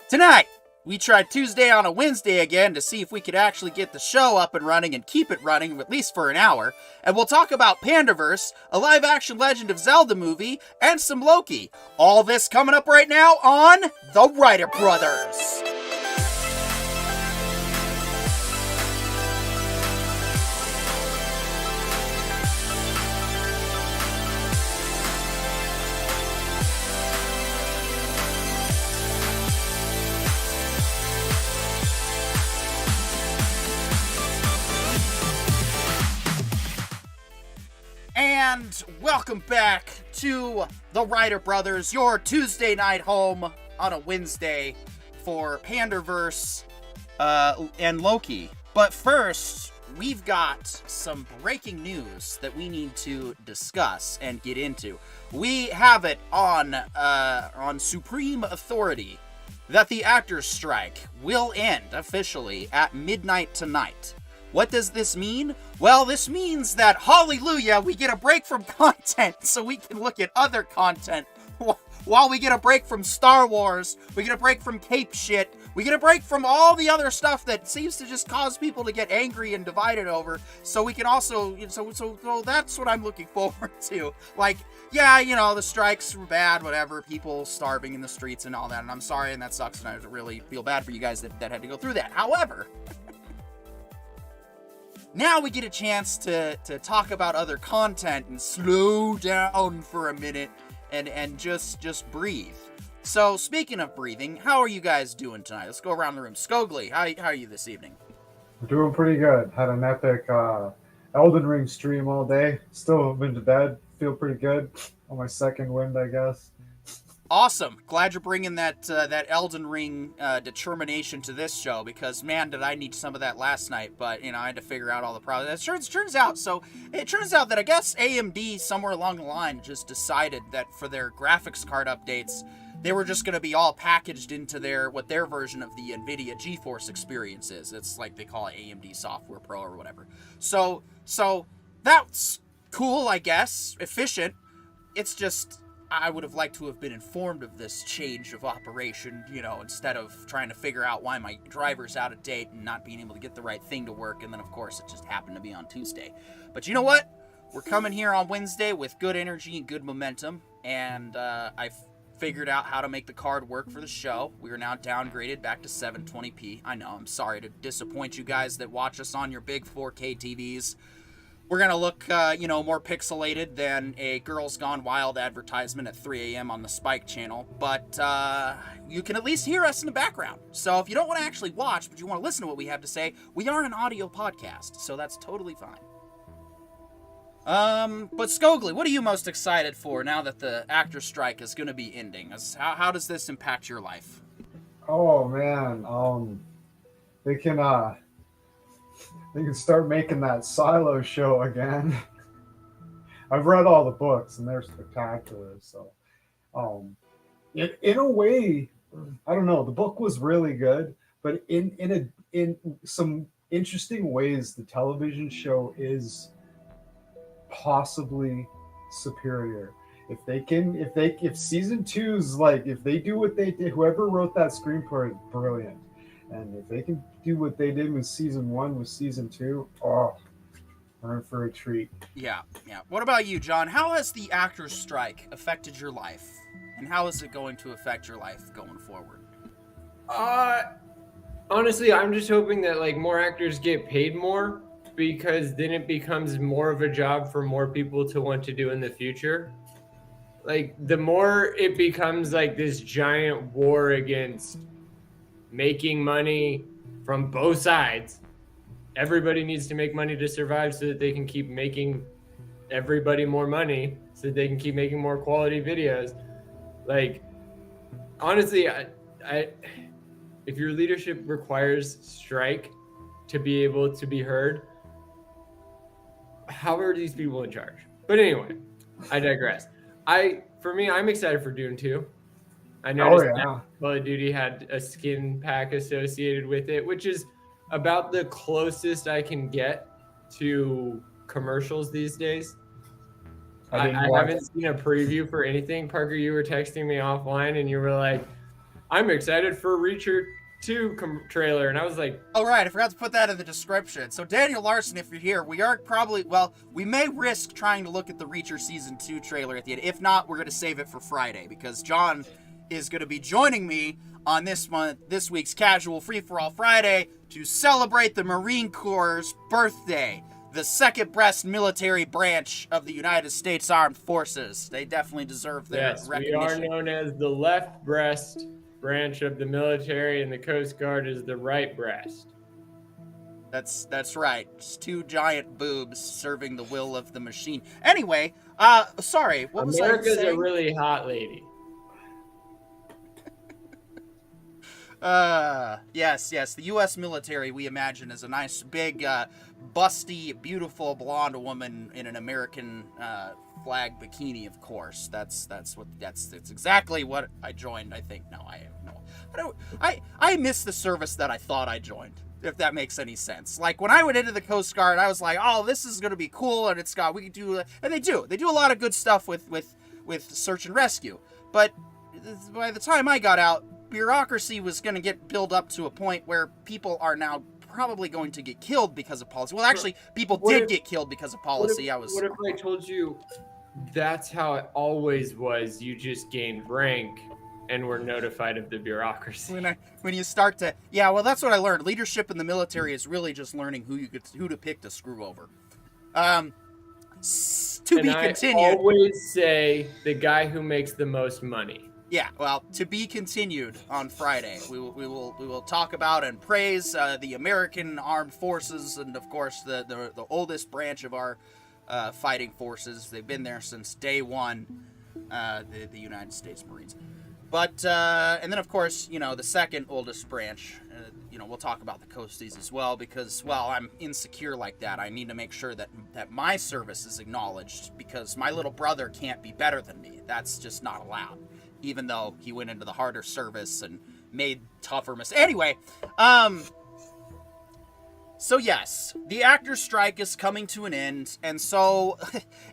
Tonight, we tried Tuesday on a Wednesday again to see if we could actually get the show up and running and keep it running at least for an hour. And we'll talk about Pandaverse, a live-action Legend of Zelda movie, and some Loki. All this coming up right now on The Writer Brothers. And welcome back to The Writer Brothers, your Tuesday night home on a Wednesday for Pandaverse and Loki. But first, we've got some breaking news that we need to discuss and get into. We have it on supreme authority that the actors' strike will end officially at midnight tonight. What does this mean? Well, this means that, hallelujah, we get a break from content so we can look at other content. While we get a break from Star Wars, we get a break from cape shit, we get a break from all the other stuff that seems to just cause people to get angry and divided over, so we can also, so that's what I'm looking forward to. Like, yeah, you know, the strikes were bad, whatever, people starving in the streets and all that, and I'm sorry, and that sucks, and I really feel bad for you guys that had to go through that. However, now we get a chance to talk about other content and slow down for a minute and just breathe. So, speaking of breathing, how are you guys doing tonight? Let's go around the room. Skogly, how are you this evening? I'm doing pretty good. Had an epic Elden Ring stream all day. Still been to bed. Feel pretty good. On my second wind, I guess. Awesome. Glad you're bringing that Elden Ring determination to this show, because, man, did I need some of that last night. But, you know, I had to figure out all the problems. It turns out that I guess AMD, somewhere along the line, just decided that for their graphics card updates, they were just going to be all packaged into their version of the NVIDIA GeForce experience is. It's like they call it AMD Software Pro or whatever. So that's cool, I guess. Efficient. It's just, I would have liked to have been informed of this change of operation, you know, instead of trying to figure out why my driver's out of date and not being able to get the right thing to work. And then, of course, it just happened to be on Tuesday. But you know what? We're coming here on Wednesday with good energy and good momentum. And I've figured out how to make the card work for the show. We are now downgraded back to 720p. I know, I'm sorry to disappoint you guys that watch us on your big 4K TVs. We're going to look, more pixelated than a Girls Gone Wild advertisement at 3 a.m. on the Spike channel. But you can at least hear us in the background. So if you don't want to actually watch, but you want to listen to what we have to say, we are an audio podcast. So that's totally fine. But Skogly, what are you most excited for now that the actor strike is going to be ending? How does this impact your life? Oh man, they can start making that Silo show again. I've read all the books and they're spectacular. So, in a way, I don't know. The book was really good, but in some interesting ways, the television show is possibly superior. If season 2's like, if they do what they did, whoever wrote that screenplay is brilliant. And if they can do what they did with season 1 with season 2, we're in for a treat. Yeah. What about you, John? How has the actors' strike affected your life, and how is it going to affect your life going forward? Honestly, I'm just hoping that like more actors get paid more, because then it becomes more of a job for more people to want to do in the future. Like the more it becomes like this giant war against making money from both sides. Everybody needs to make money to survive so that they can keep making everybody more money so that they can keep making more quality videos. Like honestly, I if your leadership requires strike to be able to be heard, how are these people in charge? But anyway, I digress. For me, I'm excited for Dune 2. I noticed that Call of Duty had a skin pack associated with it, which is about the closest I can get to commercials these days. I haven't seen a preview for anything. Parker, you were texting me offline and you were like, I'm excited for Reacher 2 trailer. And I was like, oh, right. I forgot to put that in the description. So, Daniel Larson, if you're here, we may risk trying to look at the Reacher Season 2 trailer at the end. If not, we're going to save it for Friday because John is going to be joining me on this week's Casual Free-for-All Friday to celebrate the Marine Corps' birthday, the second best military branch of the United States Armed Forces. They definitely deserve their recognition. We are known as the left breast branch of the military, and the Coast Guard is the right breast. That's right. Just two giant boobs serving the will of the machine. Anyway, sorry, what was I saying? America's a really hot lady. Yes, the U.S. military, we imagine, is a nice, big, busty, beautiful blonde woman in an American flag bikini. Of course, that's exactly what I joined. I think I miss the service that I thought I joined. If that makes any sense. Like when I went into the Coast Guard, I was like, oh, this is gonna be cool, and we can do, and they do a lot of good stuff with search and rescue. But by the time I got out, bureaucracy was going to get built up to a point where people are now probably going to get killed because of policy. Well, actually, people did get killed because of policy. What if I told you that's how it always was? You just gained rank and were notified of the bureaucracy. When you start to, yeah, well, that's what I learned. Leadership in the military is really just learning who to pick to screw over. To be continued. I always say the guy who makes the most money. Yeah, well, to be continued on Friday. We will talk about and praise the American Armed Forces, and of course the oldest branch of our fighting forces. They've been there since day one, the United States Marines. But and then of course the second oldest branch. We'll talk about the Coasties as well because I'm insecure like that. I need to make sure that my service is acknowledged because my little brother can't be better than me. That's just not allowed. Even though he went into the harder service and made tougher mistakes. Anyway, so yes, the actors' strike is coming to an end, and so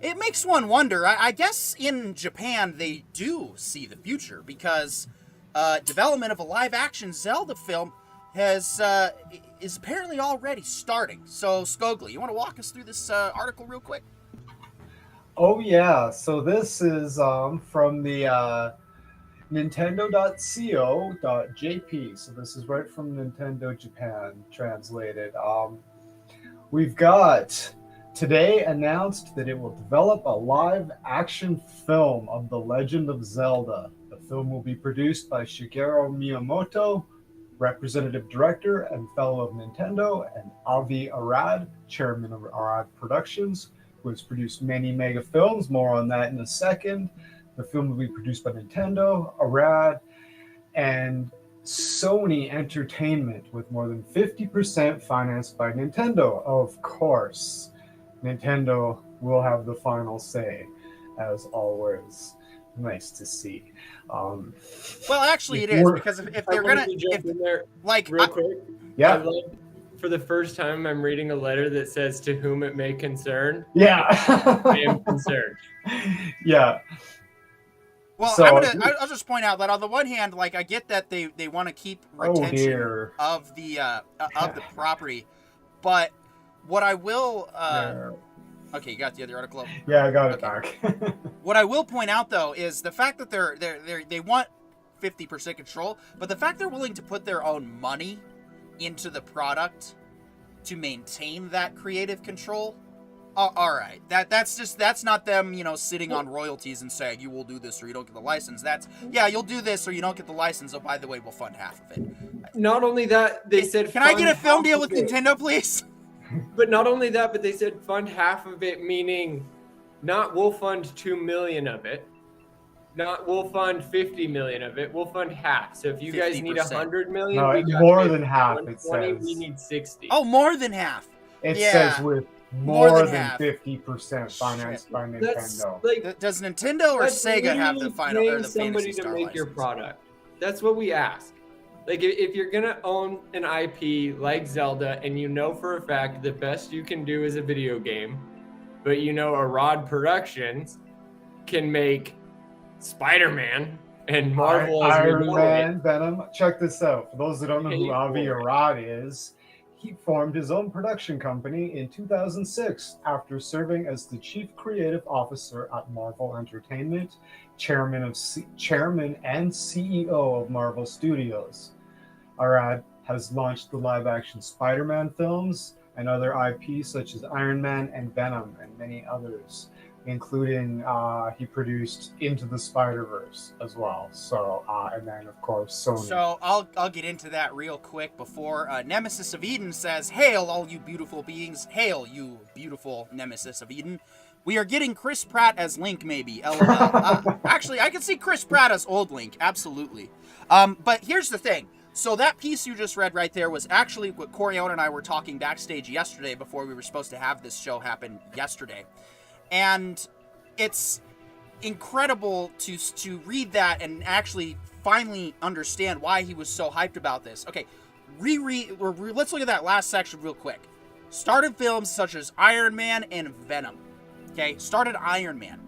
it makes one wonder. I guess in Japan they do see the future because development of a live-action Zelda film is apparently already starting. So, Skogli, you want to walk us through this article real quick? Oh yeah, so this is from the Nintendo.co.jp. So this is right from Nintendo Japan translated. We've got today announced that it will develop a live action film of The Legend of Zelda. The film will be produced by Shigeru Miyamoto, representative director and fellow of Nintendo, and Avi Arad, chairman of Arad Productions, who has produced many mega films. More on that in a second. The film will be produced by Nintendo, Arad, and Sony Entertainment, with more than 50% financed by Nintendo. Of course, Nintendo will have the final say, as always. Nice to see. Well, actually, it is because if they're gonna, real quick, yeah. For the first time, I'm reading a letter that says, "To whom it may concern." Yeah, I am concerned. Yeah. Well, so, I'll just point out that on the one hand, I get that they want to keep retention of the property, but What I will. Yeah. Okay, you got the other article up? Yeah, I got it Okay. back. What I will point out though is the fact that they want 50% control, but the fact they're willing to put their own money into the product to maintain that creative control. All right, that's not them, sitting on royalties and saying you will do this or you don't get the license. That's you'll do this or you don't get the license. Oh, by the way, we'll fund half of it. Not only that, they said, can I get a film half deal of with it. Nintendo, please? But not only that, but they said fund half of it, meaning not we'll fund 2 million of it, not we'll fund 50 million of it, we'll fund half. So if you guys need 50%. 100 million, No, we got more 50. than half, it 120, says. we need 60. Oh, more than half. It Yeah. says with More more than than half. 50% financed by That's Nintendo. like Does Nintendo or that's Sega have the literally final or paying the somebody Phantasy to Star make your license? product. That's what we ask. Like if you're gonna own an IP like Zelda and you know for a fact the best you can do is a video game, but Arad Productions can make Spider-Man and Marvel as we Iron know Man, Venom. Check this out. For those that don't know Pay who Avi for it. Arad is, he formed his own production company in 2006 after serving as the chief creative officer at Marvel Entertainment, chairman and CEO of Marvel Studios. Arad has launched the live-action Spider-Man films and other IPs such as Iron Man and Venom and many others, including he produced Into the Spider-Verse as well. So, and then of course Sony. So I'll get into that real quick before Nemesis of Eden says, "Hail, all you beautiful beings! Hail, you beautiful Nemesis of Eden! We are getting Chris Pratt as Link, maybe. LOL." Actually, I can see Chris Pratt as old Link, absolutely. But here's the thing. So that piece you just read right there was actually what Corione and I were talking backstage yesterday before we were supposed to have this show happen yesterday. And it's incredible to read that and actually finally understand why he was so hyped about this. Okay, let's look at that last section real quick. Started films such as Iron Man and Venom. Okay, started Iron Man.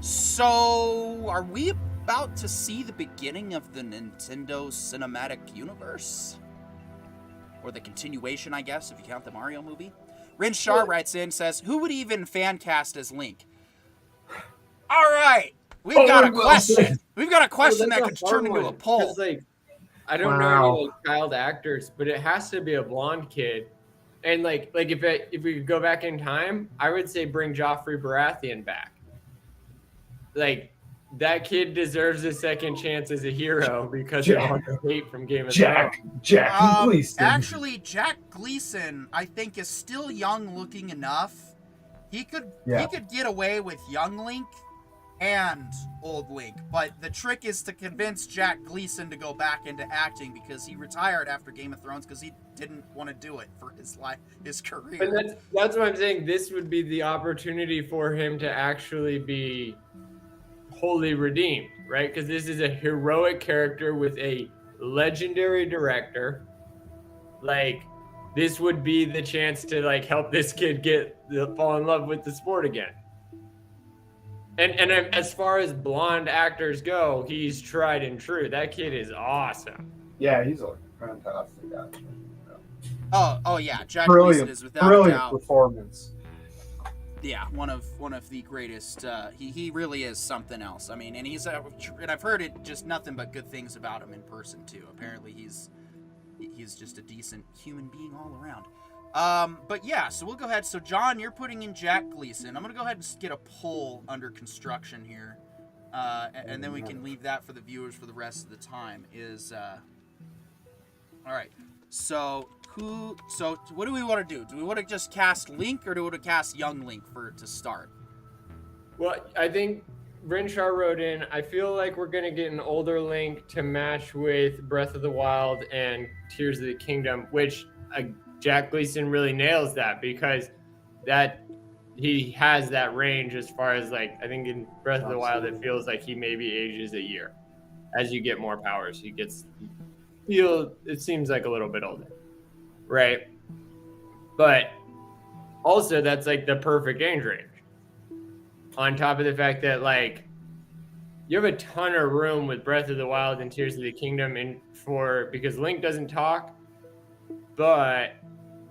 So, are we about to see the beginning of the Nintendo Cinematic Universe? Or the continuation, I guess, if you count the Mario movie? Rin Shar writes in, says, who would even fan cast as Link? All right, we've got a question. We've got a question that could turn into a poll. Like, I don't know any child actors, but it has to be a blonde kid. And like if we could go back in time, I would say bring Joffrey Baratheon back. Like that kid deserves a second chance as a hero because of all the hate from Game of Thrones. Jack Gleason. Actually, Jack Gleason, I think, is still young looking enough. He could get away with young Link and old Link, but the trick is to convince Jack Gleason to go back into acting because he retired after Game of Thrones because he didn't want to do it for his career. And that's what I'm saying. This would be the opportunity for him to actually be wholly redeemed, right? Because this is a heroic character with a legendary director. Like, this would be the chance to like help this kid fall in love with the sport again. And as far as blonde actors go, he's tried and true. That kid is awesome. Yeah, he's a fantastic actor. Oh yeah, Jack Gleason is without a doubt. Performance. Yeah, one of the greatest. He really is something else. I mean, and I've heard it just nothing but good things about him in person too. Apparently, he's just a decent human being all around. But yeah, so we'll go ahead. So John, you're putting in Jack Gleason. I'm gonna go ahead and get a poll under construction here, and then we can leave that for the viewers for the rest of the time. All right. So what do we want to do? Do we want to just cast Link, or do we want to cast young Link to start? Well, I think Renshar wrote in, I feel like we're going to get an older Link to match with Breath of the Wild and Tears of the Kingdom, which Jack Gleason really nails that because he has that range as far as like, I think in Breath of the Wild, it feels like he maybe ages a year. As you get more powers, it seems like a little bit older. Right. But also that's like the perfect age range. On top of the fact that like you have a ton of room with Breath of the Wild and Tears of the Kingdom because Link doesn't talk, but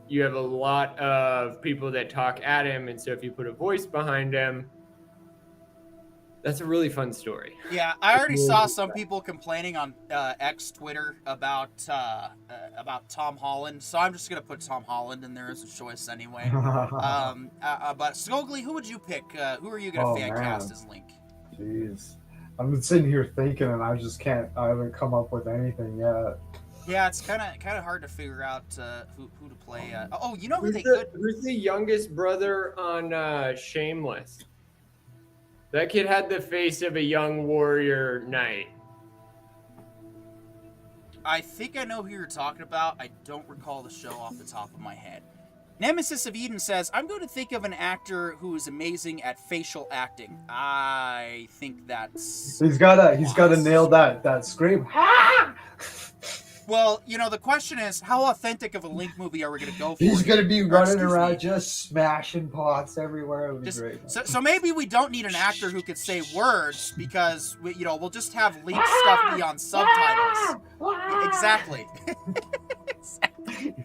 you have a lot of people that talk at him, and so if you put a voice behind him, that's a really fun story. Yeah, I already saw some people complaining on X Twitter about Tom Holland, so I'm just gonna put Tom Holland in there as a choice anyway. But Skogly, who would you pick? Who are you gonna fan cast as Link? Jeez, I'm sitting here thinking, and I haven't come up with anything yet. Yeah, it's kind of hard to figure out who to play. You know who Who's the youngest brother on Shameless? That kid had the face of a young warrior knight. I think I know who you're talking about. I don't recall the show off the top of my head. Nemesis of Eden says, I'm going to think of an actor who is amazing at facial acting. I think that's... He's gotta nail that scream. Well, the question is, how authentic of a Link movie are we going to go for? He's going to be running around just smashing pots everywhere. It would be great. So maybe we don't need an actor who could say words, because we'll just have Link stuff be on subtitles. Exactly. Exactly.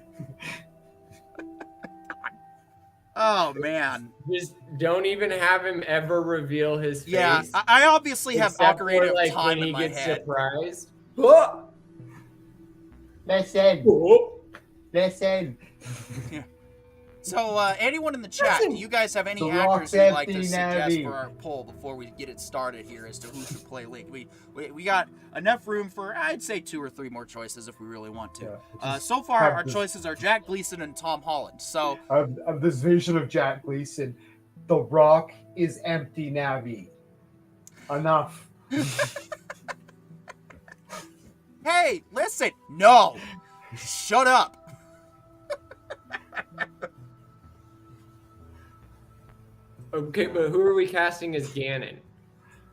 Oh, man. Just don't even have him ever reveal his face. Yeah, I obviously have Ocarina of Time in my head. When he gets surprised. Oh! Listen. Yeah. So, anyone in the chat, do you guys have any actors you'd like to suggest for our poll before we get it started here as to who should play Link? We got enough room for, I'd say, 2 or 3 more choices if we really want to. Yeah, so far, our choices are Jack Gleason and Tom Holland. So I've this vision of Jack Gleason. The Rock is empty, Navi. Enough. Hey, listen. No. Shut up. Okay, but who are we casting as Ganon?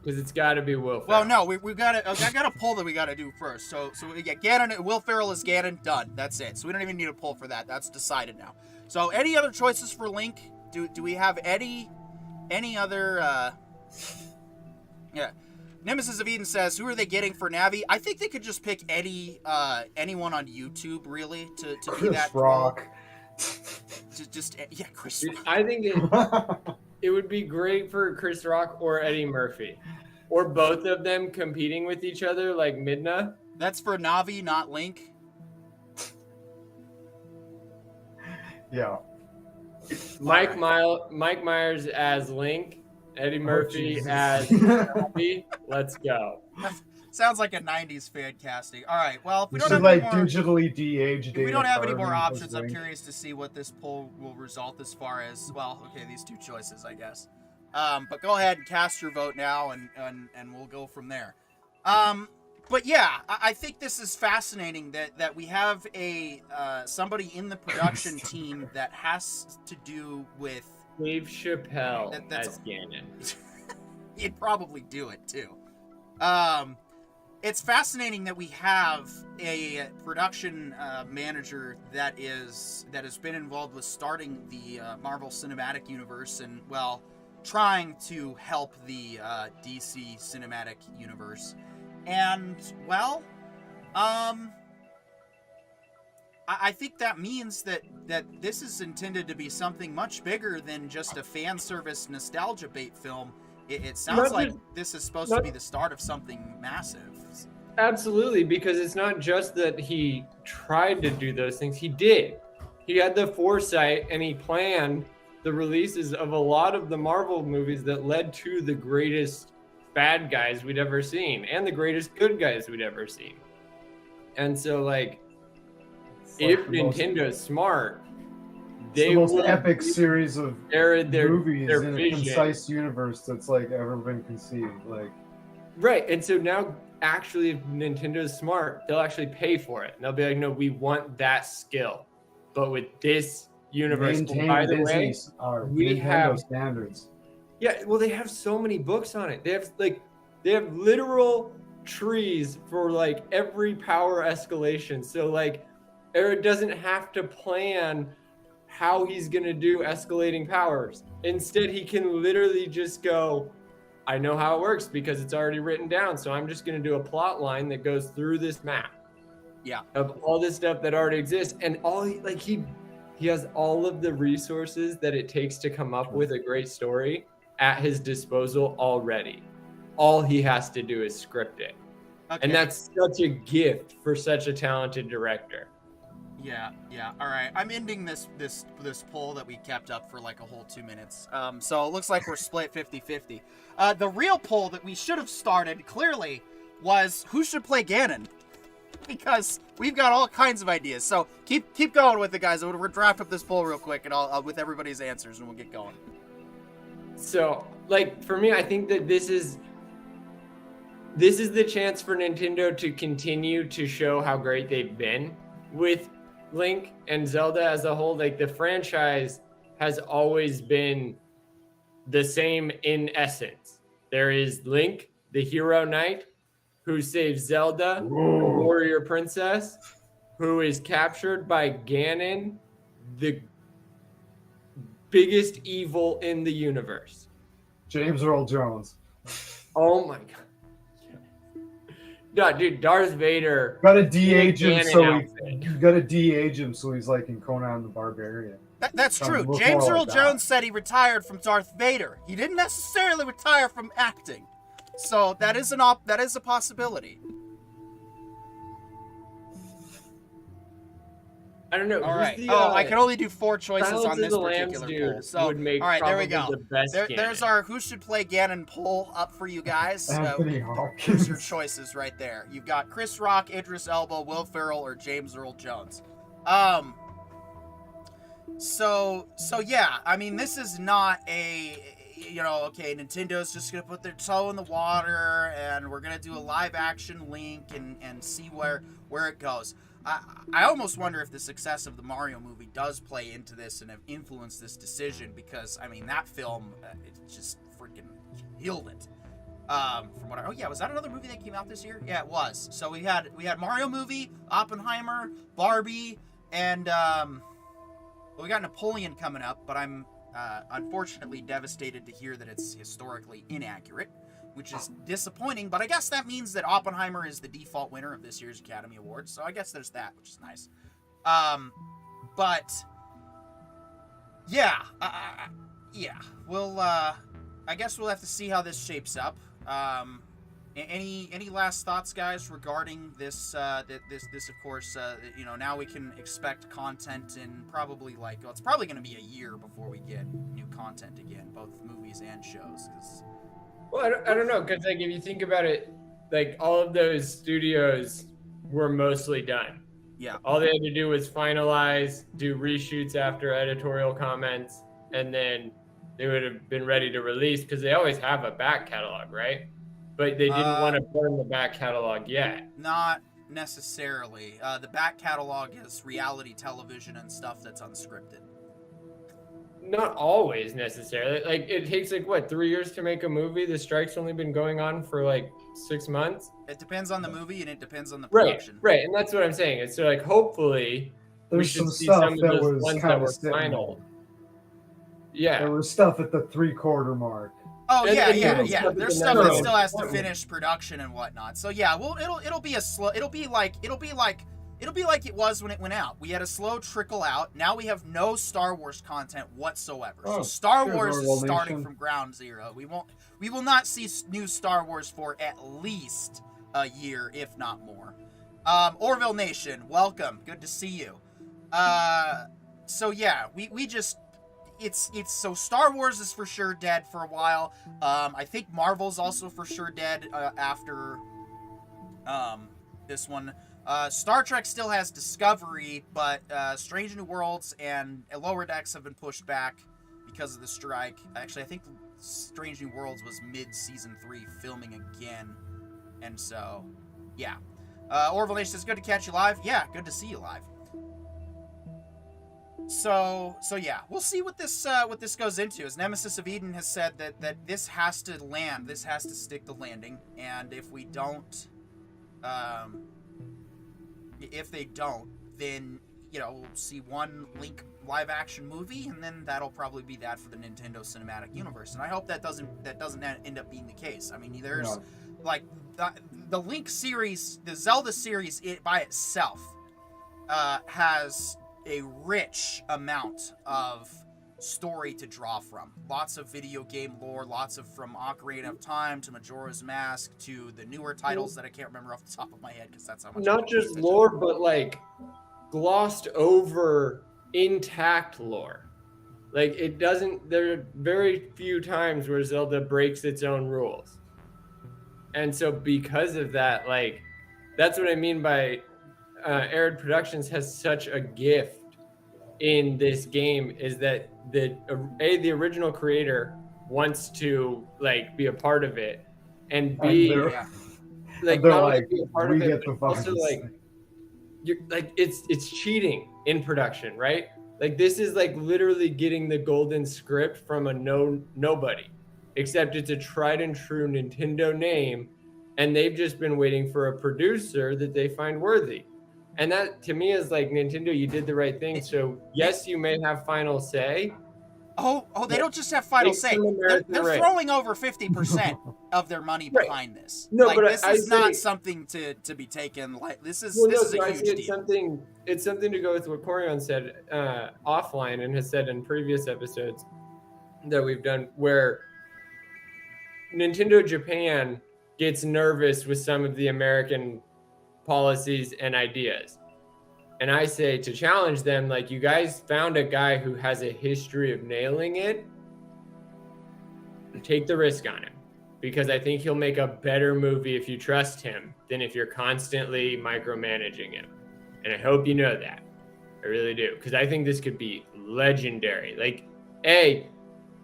Because it's got to be Will Ferrell. Well, no, we got to. I got a poll that we got to do first. So we get Ganon. Will Ferrell is Ganon. Done. That's it. So we don't even need a poll for that. That's decided now. So any other choices for Link? Do we have any other? Yeah. Nemesis of Eden says, who are they getting for Navi? I think they could just pick anyone on YouTube, really, to be that. Rock. Chris Rock. I think it would be great for Chris Rock or Eddie Murphy. Or both of them competing with each other like Midna. That's for Navi, not Link. Yeah. Mike Myers as Link. Eddie Murphy as Navi. Let's go. Sounds like a 90s fan casting. All right, well, if we don't have digitally de-aged. If we don't have any more options, I'm curious to see what this poll will result as far as, these 2 choices, I guess. But go ahead and cast your vote now, and we'll go from there. But yeah, I think this is fascinating that we have somebody in the production team that has to do with Dave Chappelle as Ganon. He'd probably do it too. It's fascinating that we have a production manager that has been involved with starting the Marvel Cinematic Universe and, trying to help the DC Cinematic Universe. And, I think that means that this is intended to be something much bigger than just a fan service nostalgia bait film. It sounds like this is supposed to be the start of something massive. Absolutely, because it's not just that he tried to do those things. He did. He had the foresight and he planned the releases of a lot of the Marvel movies that led to the greatest bad guys we'd ever seen and the greatest good guys we'd ever seen. And so, if Nintendo's smart, they will the most epic series of movies their in vision. A concise universe that's ever been conceived. Right, and so now actually, if Nintendo's smart, they'll actually pay for it. And they'll be like, no, we want that skill, but with this universe. By the way, we have standards. Yeah, well, they have so many books on it. They have literal trees for every power escalation. So Eric doesn't have to plan how he's going to do escalating powers. Instead, he can literally just go, I know how it works because it's already written down. So I'm just going to do a plot line that goes through this map. Yeah. Of all this stuff that already exists. And he he has all of the resources that it takes to come up with a great story at his disposal already. All he has to do is script it. Okay. And that's such a gift for such a talented director. Yeah. All right. I'm ending this poll that we kept up for like a whole 2 minutes. So it looks like we're split 50-50. The real poll that we should have started clearly was who should play Ganon, because we've got all kinds of ideas. So keep going with it, guys. We'll draft up this poll real quick, and I'll with everybody's answers, and we'll get going. So, like, for me, I think that this is the chance for Nintendo to continue to show how great they've been with Link and Zelda as a whole. Like, the franchise has always been the same in essence. There is Link, the hero knight, who saves Zelda, the warrior princess, who is captured by Ganon, the biggest evil in the universe. James Earl Jones. Oh my god. No, dude, Darth Vader. Gotta de-age him Ganon you gotta de-age him so he's like in Conan the Barbarian. That's true. Look James more Earl like that. Jones said he retired from Darth Vader. He didn't necessarily retire from acting. So that is a possibility. I don't know. All right. The, I can only do 4 choices Silence on of this the Lambs particular poll. So would make all right, there we probably go. the best There's Ganon. our who should play Ganon poll up for you guys. Anthony Hopkins. Here's your choices right there. You've got Chris Rock, Idris Elba, Will Ferrell, or James Earl Jones. So yeah, I mean, this is not a, okay, Nintendo's just gonna put their toe in the water and we're gonna do a live action Link and see where it goes. I almost wonder if the success of the Mario movie does play into this and have influenced this decision, because I mean, that film it just freaking killed it. From what was that another movie that came out this year? Yeah, it was. So we had Mario movie, Oppenheimer, Barbie, and we got Napoleon coming up, but I'm unfortunately devastated to hear that it's historically inaccurate, which is disappointing, but I guess that means that Oppenheimer is the default winner of this year's Academy Awards, so I guess there's that, which is nice. But yeah, we'll I guess we'll have to see how this shapes up. Any last thoughts, guys, regarding this? This of course, now we can expect content in probably it's probably going to be a year before we get new content again, both movies and shows. Well, I don't know, because like if you think about it, like all of those studios were mostly done. Yeah. All they had to do was finalize, do reshoots after editorial comments, and then they would have been ready to release, because they always have a back catalog, right? But they didn't want to burn the back catalog yet. Not necessarily. The back catalog is reality television and stuff that's unscripted. Not always necessarily. Like, it takes 3 years to make a movie. The strike's only been going on for 6 months. It depends on the movie and it depends on the Right, production. right, and that's what I'm saying. It's so hopefully we There's should some see stuff some of that those was ones that kind were of sitting final. there. Yeah. There was stuff at the 3/4 mark. Oh And- yeah. and There's stuff that still has to finish production and whatnot. So yeah, well, it'll be a slow. It'll be like it was when it went out. We had a slow trickle out. Now we have no Star Wars content whatsoever. So Star Wars is starting from ground zero. We will not see new Star Wars for at least a year, if not more. Orville Nation, welcome. Good to see you. So yeah, we just. It's so Star Wars is for sure dead for a while. I think Marvel's also for sure dead after this one. Star Trek still has Discovery, but Strange New Worlds and Lower Decks have been pushed back because of the strike. Actually, I think Strange New Worlds was mid-season 3 filming again, and so yeah. Orville Nation says, good to catch you live. Yeah, good to see you live. So yeah, we'll see what this goes into. As Nemesis of Eden has said that this has to land, this has to stick the landing, and if we don't, if they don't, then we'll see one Link live action movie, and then that'll probably be that for the Nintendo Cinematic Universe. And I hope that doesn't end up being the case. I mean, there's the Link series, the Zelda series, it by itself has a rich amount of story to draw from. Lots of video game lore, lots of from Ocarina of Time to Majora's Mask to the newer titles that I can't remember off the top of my head because that's how much. Not just lore, but like glossed over intact lore. Like it doesn't. There are very few times where Zelda breaks its own rules, and so because of that, like that's what I mean by Arid Productions has such a gift in this game is that the original creator wants to like be a part of it, and B like not only be a part of it, but also like you're like it's cheating in production, right? Like this is like literally getting the golden script from a nobody, except it's a tried and true Nintendo name, and they've just been waiting for a producer that they find worthy. And that to me is like Nintendo, you did the right thing. So yes, you may have final say. Oh, they don't just have final say. They're throwing over 50% of their money behind this. No, like, but this is not something to be taken like this is a huge deal. It's something to go with what Corion said offline and has said in previous episodes that we've done, where Nintendo Japan gets nervous with some of the American policies and ideas. And I say to challenge them, like, you guys found a guy who has a history of nailing it. Take the risk on him, because I think he'll make a better movie if you trust him than if you're constantly micromanaging him. And I hope you know that. I really do, because I think this could be legendary. Like,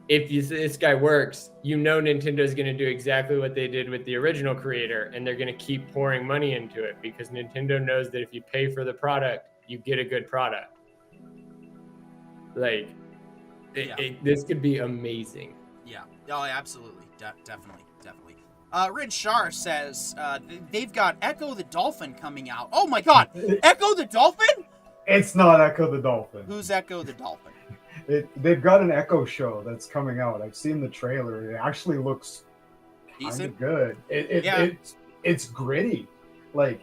if this guy works, you know Nintendo's going to do exactly what they did with the original creator, and they're going to keep pouring money into it, because Nintendo knows that if you pay for the product, you get a good product. Like, this could be amazing. Yeah. Oh, absolutely. Definitely. Rin Shar says they've got Echo the Dolphin coming out. Oh my God! Echo the Dolphin? It's not Echo the Dolphin. Who's Echo the Dolphin? They've got an Echo show that's coming out. I've seen the trailer. It actually looks kind of good. It's gritty. Like,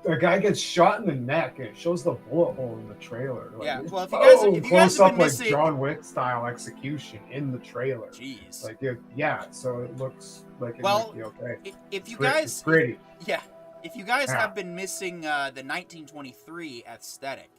a guy gets shot in the neck, and it shows the bullet hole in the trailer. Like, yeah, well, if you guys have been missing, like John Wick style execution in the trailer. Jeez. Like, so it looks like it might be okay. If you guys, it's gritty. If you guys have been missing the 1923 aesthetic,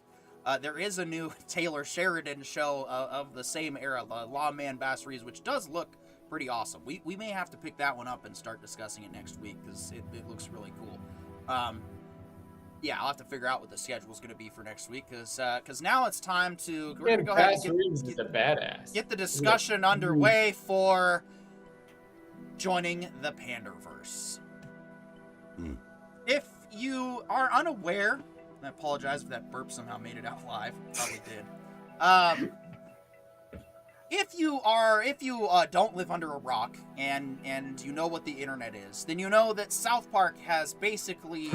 there is a new Taylor Sheridan show of the same era, Lawman Basseries, which does look pretty awesome. We may have to pick that one up and start discussing it next week, because it looks really cool. I'll have to figure out what the schedule is going to be for next week, because now it's time to go ahead and get the discussion underway for joining the Panderverse. If you are unaware, I apologize if that burp somehow made it out live. Probably did. If you don't live under a rock and you know what the internet is, then you know that South Park has basically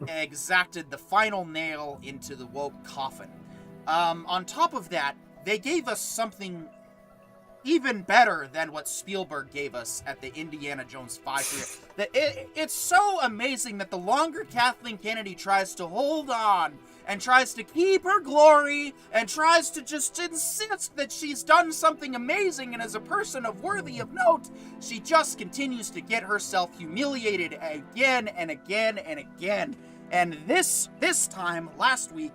exacted the final nail into the woke coffin. On top of that, they gave us something even better than what Spielberg gave us at the Indiana Jones 5 premiere. It's so amazing that the longer Kathleen Kennedy tries to hold on and tries to keep her glory and tries to just insist that she's done something amazing and is a person of worthy of note, she just continues to get herself humiliated again and again and again. And this time, last week,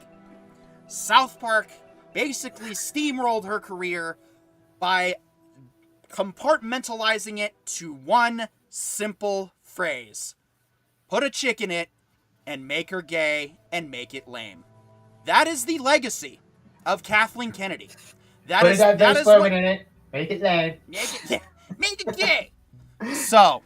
South Park basically steamrolled her career by compartmentalizing it to one simple phrase. Put a chick in it and make her gay and make it lame. That is the legacy of Kathleen Kennedy. That is what, in it. Make it lame. Make it gay. So,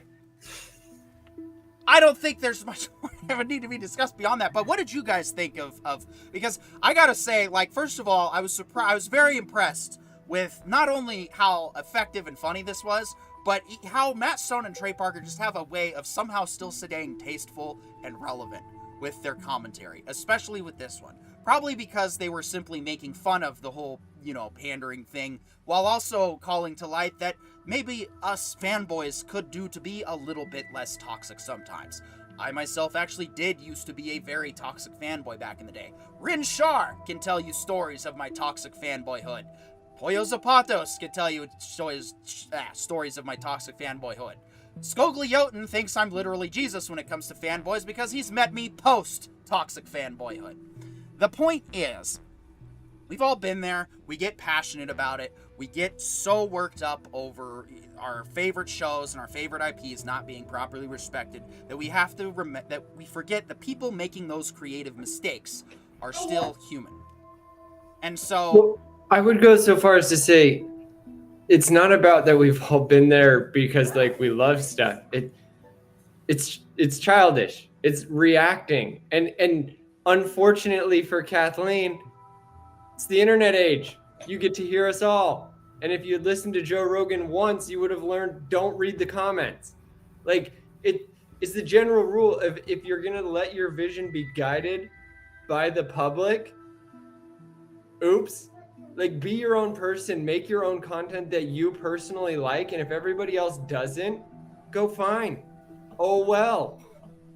I don't think there's much more that need to be discussed beyond that. But what did you guys think of because I gotta say, like, first of all, I was very impressed with not only how effective and funny this was, but how Matt Stone and Trey Parker just have a way of somehow still staying tasteful and relevant with their commentary, especially with this one. Probably because they were simply making fun of the whole, pandering thing, while also calling to light that maybe us fanboys could do to be a little bit less toxic sometimes. I myself actually did used to be a very toxic fanboy back in the day. Rin Shar can tell you stories of my toxic fanboyhood. Pollo Zapatos can tell you stories of my toxic fanboyhood. Skogly Jotun thinks I'm literally Jesus when it comes to fanboys because he's met me post-toxic fanboyhood. The point is, we've all been there. We get passionate about it. We get so worked up over our favorite shows and our favorite IPs not being properly respected that we have to that we forget the people making those creative mistakes are still human. And so, well, I would go so far as to say, it's not about that we've all been there because like we love stuff. It's childish. It's reacting, and unfortunately for Kathleen, it's the internet age. You get to hear us all. And if you had listened to Joe Rogan once, you would have learned don't read the comments. Like it's the general rule of if you're gonna let your vision be guided by the public, oops. Like be your own person, make your own content that you personally like, and if everybody else doesn't, go fine. Oh well.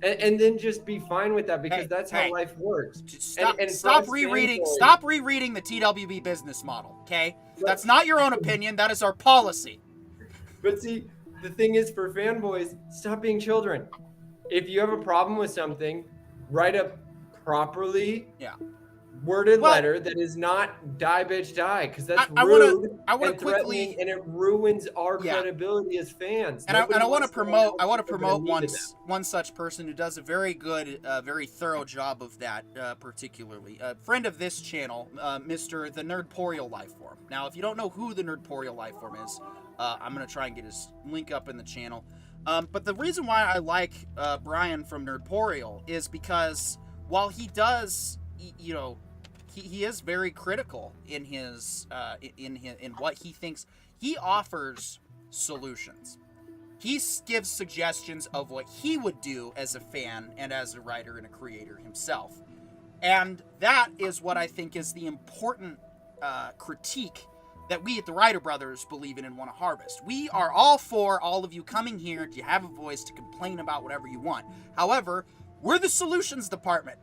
And then just be fine with that because that's how life works. Stop rereading the TWB business model, okay? That's not your own opinion. That is our policy. But see, the thing is for fanboys, stop being children. If you have a problem with something, write a properly worded letter that is not die bitch die, because that's rude and threatening, and it ruins our credibility as fans. And I want to promote one such person who does a very good, very thorough job of that, particularly a friend of this channel, Mr. the Nerdporial Lifeform. Now, if you don't know who the Nerdporial Lifeform is, I'm gonna try and get his link up in the channel. But the reason why I like Brian from Nerdporial is because while he does, you know, he is very critical in his in what he thinks. He offers solutions. He gives suggestions of what he would do as a fan and as a writer and a creator himself. And that is what I think is the important critique that we at the Writer Brothers believe in and want to harvest. We are all for all of you coming here to have a voice to complain about whatever you want. However, we're the solutions department.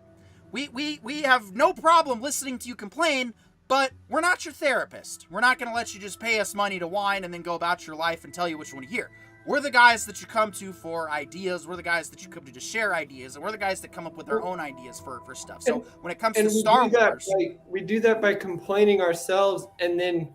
We have no problem listening to you complain, but we're not your therapist. We're not going to let you just pay us money to whine and then go about your life and tell you what you want to hear. We're the guys that you come to for ideas. We're the guys that you come to share ideas. And we're the guys that come up with our own ideas for stuff. So when it comes to Star Wars... we do that by complaining ourselves and then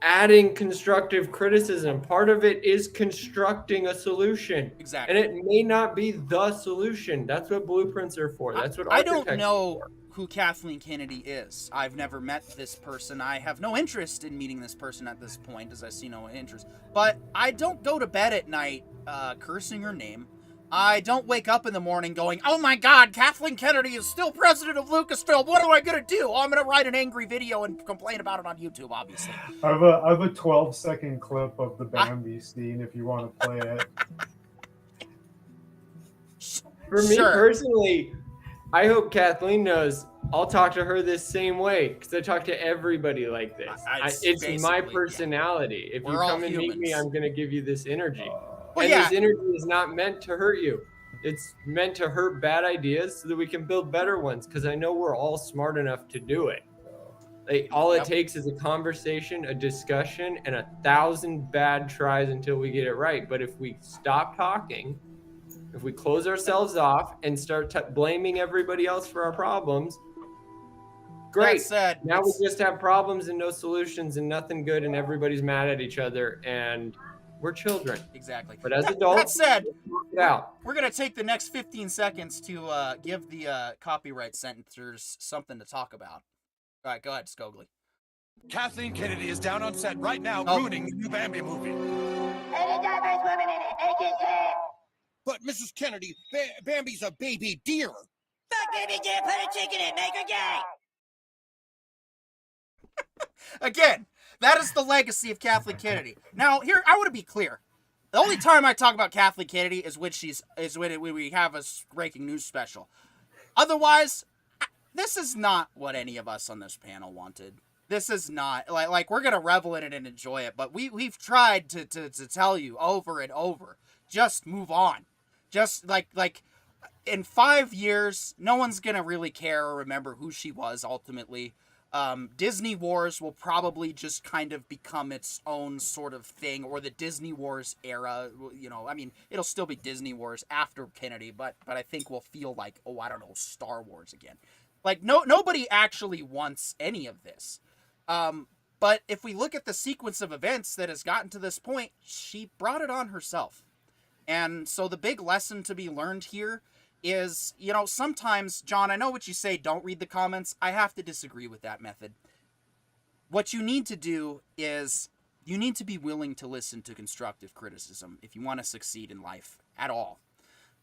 adding constructive criticism. Part of it is constructing a solution. Exactly. And it may not be the solution. That's what blueprints are for. That's what I don't know who Kathleen Kennedy is. I've never met this person. I have no interest in meeting this person at this point, as I see no interest. But I don't go to bed at night cursing her name. I don't wake up in the morning going, oh my God, Kathleen Kennedy is still president of Lucasfilm. What am I going to do? Oh, I'm going to write an angry video and complain about it on YouTube, obviously. I have a 12-second clip of the Bambi scene if you want to play it. For me personally, I hope Kathleen knows I'll talk to her this same way because I talk to everybody like this. It's my personality. If you come and meet me, I'm going to give you this energy. This energy is not meant to hurt you. It's meant to hurt bad ideas so that we can build better ones, because I know we're all smart enough to do it. Like all it takes is a conversation, a discussion, and 1,000 bad tries until we get it right. But if we stop talking, if we close ourselves off and start blaming everybody else for our problems, great. Now we just have problems and no solutions and nothing good, and everybody's mad at each other, and we're children. Exactly. But as adults, that said, we're going to take the next 15 seconds to give the copyright sentencers something to talk about. All right, go ahead, Skogly. Kathleen Kennedy is down on set right now, ruining the new Bambi movie. Any diverse woman in it, make it clear. But Mrs. Kennedy, Bambi's a baby deer. Fuck baby deer, put a chicken in, make her gay. Again, that is the legacy of Kathleen Kennedy. Now, here, I want to be clear. The only time I talk about Kathleen Kennedy is when we have a breaking news special. Otherwise, this is not what any of us on this panel wanted. This is not like we're gonna revel in it and enjoy it, but we've tried to tell you over and over, just move on. Just like in 5 years, no one's going to really care or remember who she was ultimately. Disney Wars will probably just kind of become its own sort of thing, or the Disney Wars era. You know, I mean, it'll still be Disney Wars after Kennedy, but I think we'll feel like, oh, I don't know, Star Wars again. Like, nobody actually wants any of this. But if we look at the sequence of events that has gotten to this point, she brought it on herself. And so the big lesson to be learned here is, you know, sometimes, John, I know what you say, don't read the comments. I have to disagree with that method. What you need to do is you need to be willing to listen to constructive criticism if you want to succeed in life at all.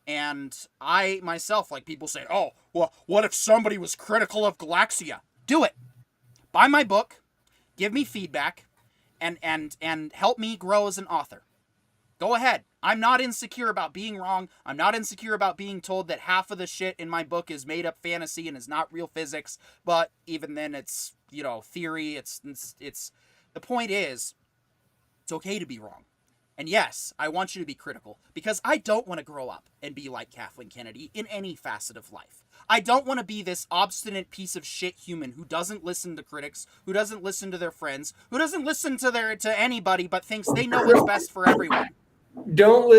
And I myself, like, people say, oh, well, what if somebody was critical of Galaxia? Do it. Buy my book, give me feedback, and help me grow as an author. Go ahead. I'm not insecure about being wrong. I'm not insecure about being told that half of the shit in my book is made up fantasy and is not real physics. But even then, it's, you know, theory. It's the point is, it's okay to be wrong. And yes, I want you to be critical, because I don't want to grow up and be like Kathleen Kennedy in any facet of life. I don't want to be this obstinate piece of shit human who doesn't listen to critics, who doesn't listen to their friends, who doesn't listen to anybody but thinks they know what's best for everyone. Don't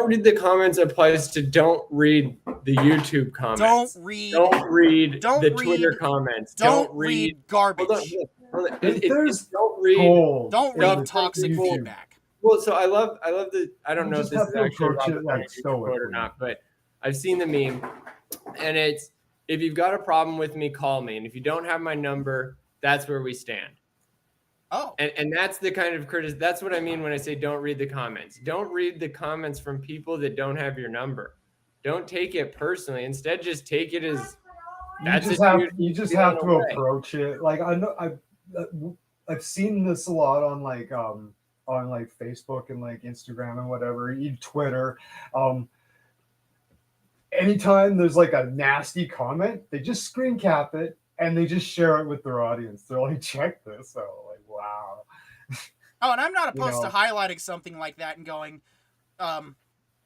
read the comments applies to don't read the YouTube comments. Don't read the Twitter comments. Don't read garbage. Hold on. Don't read toxic feedback. Well, so I love the, I don't know if this is actually or not, but I've seen the meme, and it's, if you've got a problem with me, call me, and if you don't have my number, that's where we stand. Oh. And that's the kind of criticism. That's what I mean when I say don't read the comments. Don't read the comments from people that don't have your number. Don't take it personally. Instead, just take it as you just have to approach it. Like, I know I've seen this a lot on like Facebook and like Instagram and whatever, even Twitter. Anytime there's like a nasty comment, they just screen cap it and they just share it with their audience. They're like, check this. So like, wow. Oh, and I'm not opposed to highlighting something like that and going,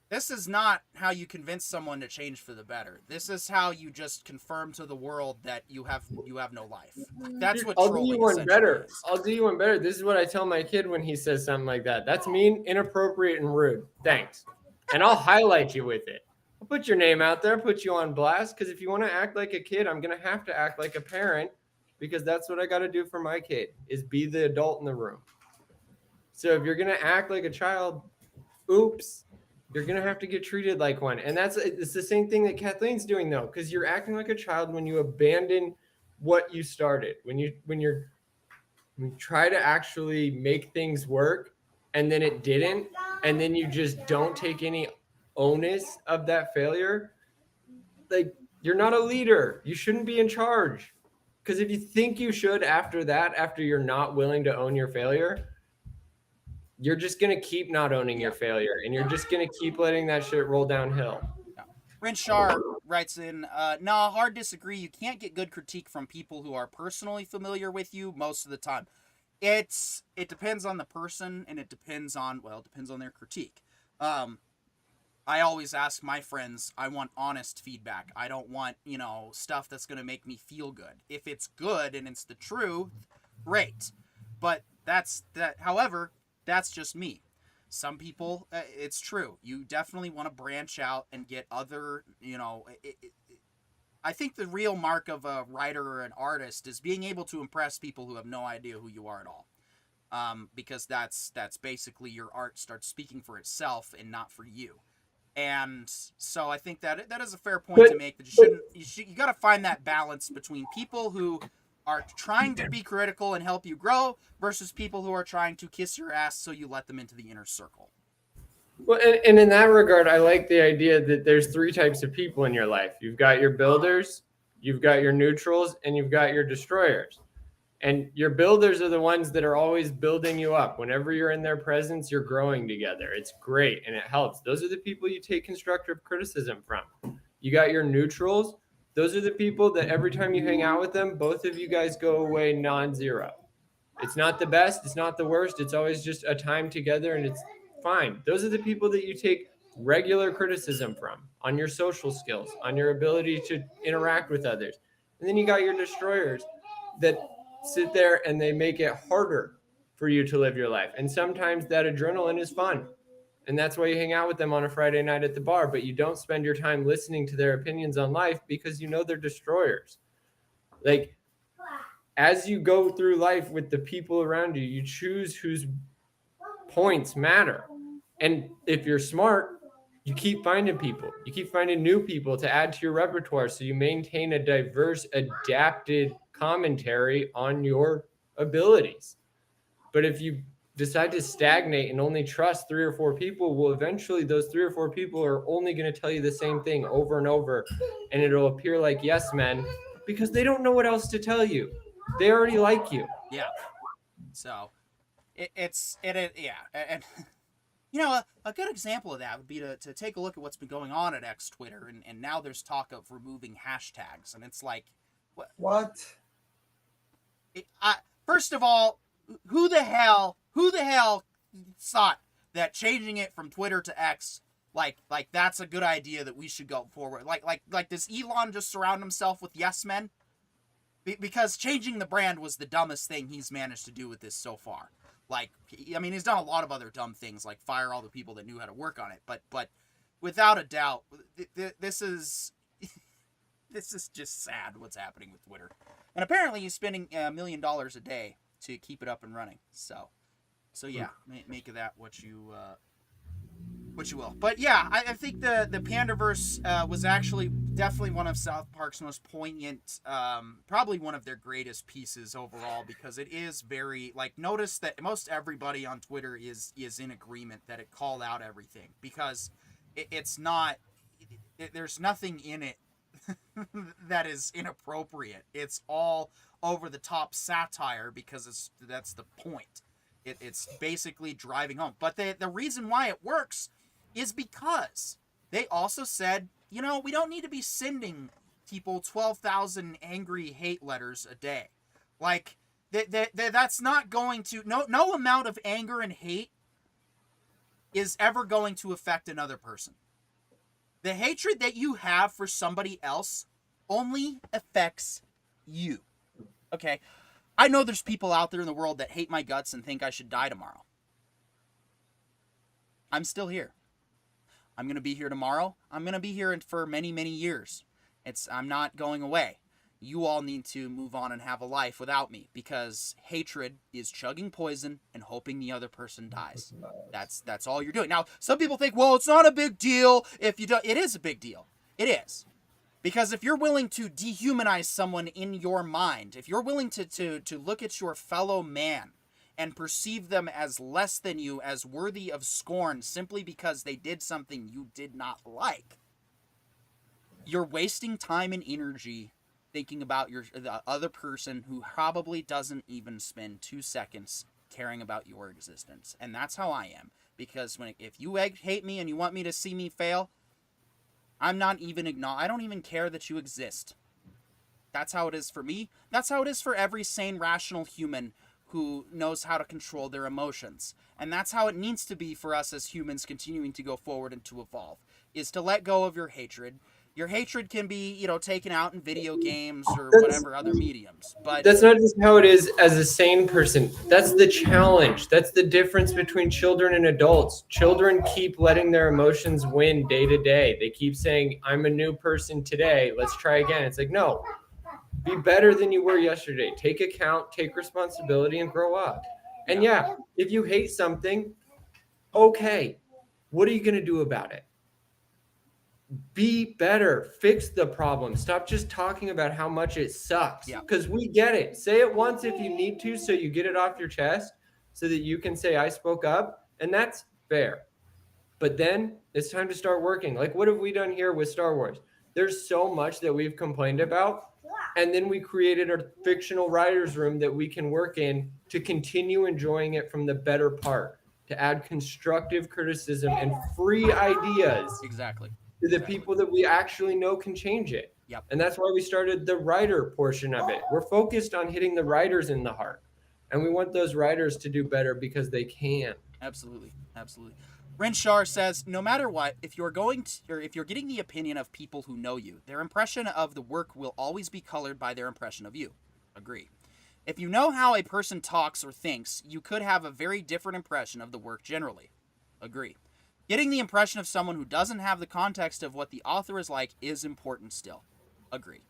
this is not how you convince someone to change for the better. This is how you just confirm to the world that you have no life. That's what I'll do you one better. Is. I'll do you one better. This is what I tell my kid when he says something like that. That's mean, inappropriate, and rude. Thanks. And I'll highlight you with it. I'll put your name out there, put you on blast, because if you want to act like a kid, I'm going to have to act like a parent, because that's what I got to do for my kid, is be the adult in the room. So if you're going to act like a child, oops, you're going to have to get treated like one. And it's the same thing that Kathleen's doing, though, because you're acting like a child when you abandon what you started, when you try to actually make things work and then it didn't, and then you just don't take any onus of that failure. Like, you're not a leader. You shouldn't be in charge. Because if you think you should after you're not willing to own your failure, you're just going to keep not owning your failure, and you're just going to keep letting that shit roll downhill. Yeah. Rinshar writes in, nah, hard disagree. You can't get good critique from people who are personally familiar with you most of the time. It depends on the person, and it depends on their critique. I always ask my friends, I want honest feedback. I don't want, stuff that's going to make me feel good. If it's good and it's the truth, great. But however, that's just me. Some people, it's true. You definitely want to branch out and get other, I think the real mark of a writer or an artist is being able to impress people who have no idea who you are at all. Because that's basically your art starts speaking for itself and not for you. And so I think that is a fair point to make, that you got to find that balance between people who are trying to be critical and help you grow versus people who are trying to kiss your ass so you let them into the inner circle. Well, and in that regard, I like the idea that there's 3 types of people in your life. You've got your builders, you've got your neutrals, and you've got your destroyers. And your builders are the ones that are always building you up. Whenever you're in their presence, you're growing together. It's great, and it helps. Those are the people you take constructive criticism from. You got your neutrals. Those are the people that every time you hang out with them, both of you guys go away non-zero. It's not the best. It's not the worst. It's always just a time together, and it's fine. Those are the people that you take regular criticism from, on your social skills, on your ability to interact with others. And then you got your destroyers that sit there and they make it harder for you to live your life. And sometimes that adrenaline is fun. And that's why you hang out with them on a Friday night at the bar, but you don't spend your time listening to their opinions on life because you know they're destroyers. Like, as you go through life with the people around you, you choose whose points matter. And if you're smart, you keep finding people. You keep finding new people to add to your repertoire so you maintain a diverse, adapted commentary on your abilities. But if you decide to stagnate and only trust 3 or 4 people, well, eventually those 3 or 4 people are only going to tell you the same thing over and over, and it'll appear like yes men because they don't know what else to tell you. They already like you. Yeah. So it's yeah. And a good example of that would be to take a look at what's been going on at X Twitter, and now there's talk of removing hashtags, and it's like, What? First of all, who the hell thought that changing it from Twitter to X, like that's a good idea, that we should go forward? Like does Elon just surround himself with yes men? Because changing the brand was the dumbest thing he's managed to do with this so far. Like, I mean, he's done a lot of other dumb things, like fire all the people that knew how to work on it. But without a doubt, this is just sad what's happening with Twitter. And apparently he's spending $1 million a day to keep it up and running. So yeah, make of that what you will. But yeah, I think the Pandaverse was actually definitely one of South Park's most poignant, probably one of their greatest pieces overall, because it is very, like, notice that most everybody on Twitter is in agreement that it called out everything, because it's not, there's nothing in it that is inappropriate. It's all over the top satire because that's the point. It's basically driving home. But the reason why it works is because they also said, we don't need to be sending people 12,000 angry hate letters a day. Like, that's not going to, no amount of anger and hate is ever going to affect another person. The hatred that you have for somebody else only affects you. Okay? I know there's people out there in the world that hate my guts and think I should die tomorrow. I'm still here. I'm going to be here tomorrow. I'm going to be here for many, many years. I'm not going away. You all need to move on and have a life without me, because hatred is chugging poison and hoping the other person dies. That's all you're doing. Now, some people think, well, it's not a big deal if you don't. It is a big deal. It is. Because if you're willing to dehumanize someone in your mind, if you're willing to look at your fellow man and perceive them as less than you, as worthy of scorn simply because they did something you did not like, you're wasting time and energy thinking about the other person who probably doesn't even spend 2 seconds caring about your existence. And that's how I am. Because if you hate me and you want me to see me fail, I don't even care that you exist. That's how it is for me. That's how it is for every sane, rational human who knows how to control their emotions. And that's how it needs to be for us as humans continuing to go forward and to evolve, is to let go of your hatred. Your hatred can be, taken out in video games or whatever other mediums. But that's not just how it is as a sane person. That's the challenge. That's the difference between children and adults. Children keep letting their emotions win day to day. They keep saying, I'm a new person today. Let's try again. It's like, no, be better than you were yesterday. Take account, take responsibility, and grow up. And yeah, if you hate something, okay, what are you going to do about it? Be better. Fix the problem. Stop just talking about how much it sucks. Because we get it. Say it once if you need to, so you get it off your chest, so that you can say, I spoke up. And that's fair. But then it's time to start working. Like, what have we done here with Star Wars? There's so much that we've complained about. And then we created a fictional writer's room that we can work in to continue enjoying it from the better part, to add constructive criticism and free ideas. Exactly. To the people that we actually know can change it. Yep. And that's why we started the writer portion of it. We're focused on hitting the writers in the heart. And we want those writers to do better because they can. Absolutely. Absolutely. Renshar says, no matter what, if you're getting the opinion of people who know you, their impression of the work will always be colored by their impression of you. Agree. If you know how a person talks or thinks, you could have a very different impression of the work generally. Agree. Getting the impression of someone who doesn't have the context of what the author is like is important still. Agree.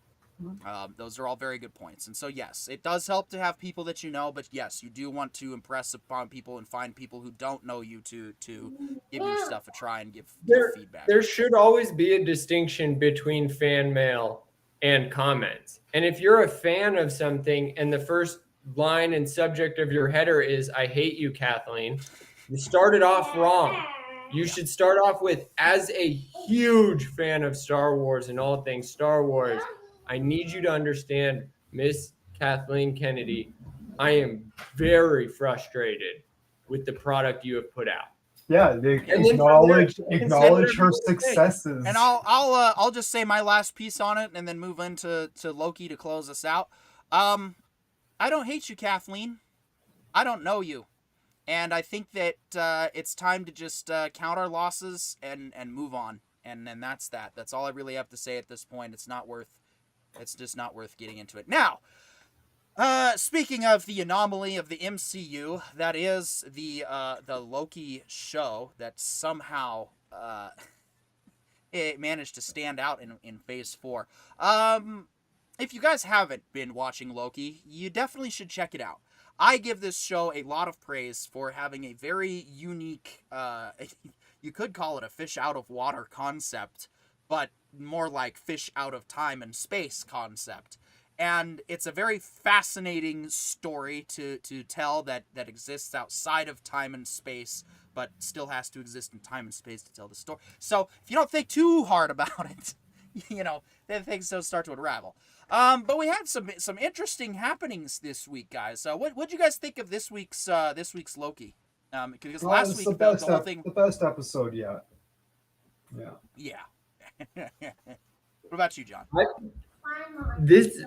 Those are all very good points. And so, yes, it does help to have people that you know, but yes, you do want to impress upon people and find people who don't know you to give your stuff a try and give feedback. There should always be a distinction between fan mail and comments. And if you're a fan of something and the first line and subject of your header is, I hate you, Kathleen, you started off wrong. You should start off with, as a huge fan of Star Wars and all things Star Wars, I need you to understand, Miss Kathleen Kennedy, I am very frustrated with the product you have put out. Yeah, they acknowledge her successes. And I'll just say my last piece on it and then move into Loki to close us out. I don't hate you, Kathleen. I don't know you. And I think that it's time to just count our losses and move on. And that's that. That's all I really have to say at this point. It's just not worth getting into it. Now, speaking of the anomaly of the MCU, that is the Loki show that somehow it managed to stand out in Phase 4. If you guys haven't been watching Loki, you definitely should check it out. I give this show a lot of praise for having a very unique, you could call it a fish out of water concept, but more like fish out of time and space concept. And it's a very fascinating story to tell that exists outside of time and space, but still has to exist in time and space to tell the story. So if you don't think too hard about it, then things don't start to unravel. But we had some interesting happenings this week, guys. What'd you guys think of this week's Loki? Because last week the whole thing, the best episode yet. Yeah. What about you, John? This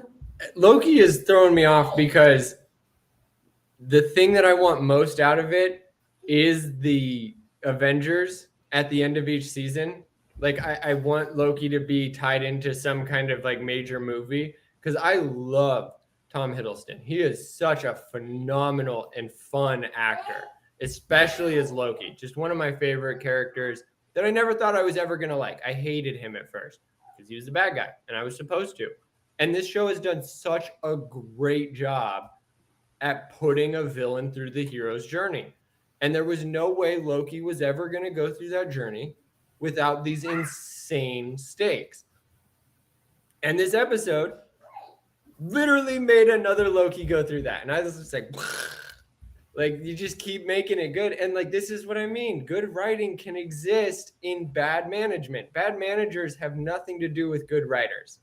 Loki is throwing me off because the thing that I want most out of it is the Avengers at the end of each season. Like I want Loki to be tied into some kind of like major movie because I love Tom Hiddleston. He is such a phenomenal and fun actor, especially as Loki. Just one of my favorite characters that I never thought I was ever going to like. I hated him at first because he was the bad guy and I was supposed to. And this show has done such a great job at putting a villain through the hero's journey. And there was no way Loki was ever going to go through that journey without these insane stakes. And this episode literally made another Loki go through that. And I was just like, you just keep making it good. And like, this is what I mean. Good writing can exist in bad management. Bad managers have nothing to do with good writers,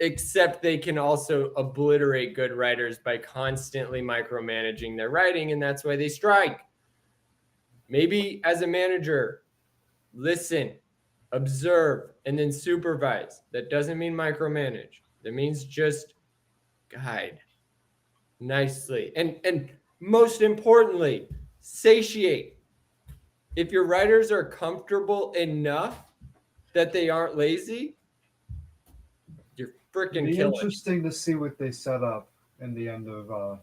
except they can also obliterate good writers by constantly micromanaging their writing. And that's why they strike. Maybe as a manager, listen, observe, and then supervise. That doesn't mean micromanage. That means just guide nicely. And most importantly, satiate. If your writers are comfortable enough that they aren't lazy, you're freaking It'd be killing. Interesting to see what they set up in the end of